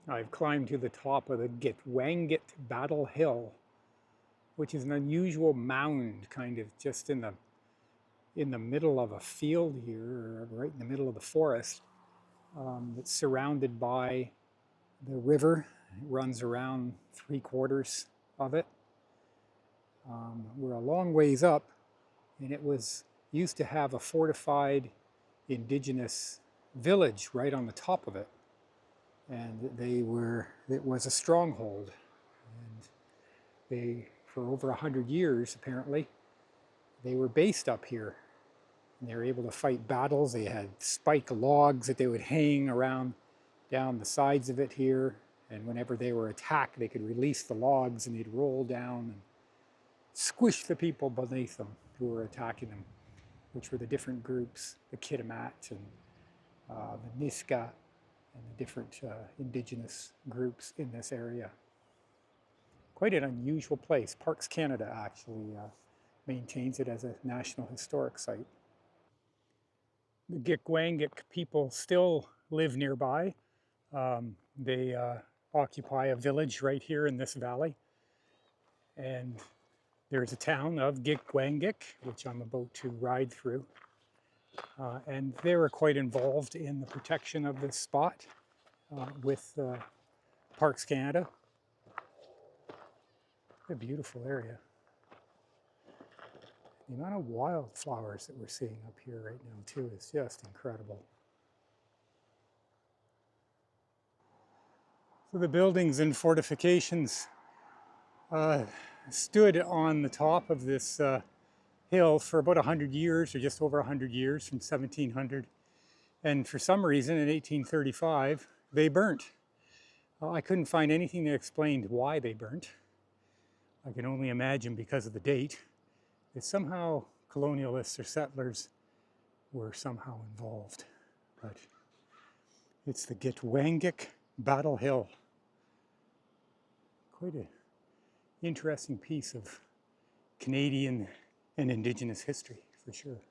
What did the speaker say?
I've climbed to the top of the Gitwangak Battle Hill, which is an unusual mound kind of just in the middle of a field here, right in the middle of the forest, that's surrounded by the river. It runs around 3/4 of it. We're a long ways up, and it was used to have a fortified indigenous village right on the top of it. And it was a stronghold. And for over 100 years, apparently, they were based up here. And they were able to fight battles. They had spike logs that they would hang around down the sides of it here. And whenever they were attacked, they could release the logs and they'd roll down and squish the people beneath them who were attacking them, which were the different groups, the Kitimat and the Niska, and the different indigenous groups in this area. Quite an unusual place. Parks Canada actually maintains it as a National Historic Site. The Gitwangak people still live nearby. They occupy a village right here in this valley. And there's a town of Gitwangak, which I'm about to ride through. And they were quite involved in the protection of this spot with Parks Canada. A beautiful area. The amount of wildflowers that we're seeing up here right now too is just incredible. So the buildings and fortifications stood on the top of this hill for about 100 years, or just over 100 years, from 1700. And for some reason in 1835, they burnt. I couldn't find anything that explained why they burnt. I can only imagine because of the date that somehow colonialists or settlers were somehow involved. But it's the Gitwangak Battle Hill. Quite an interesting piece of Canadian and Indigenous history, for sure.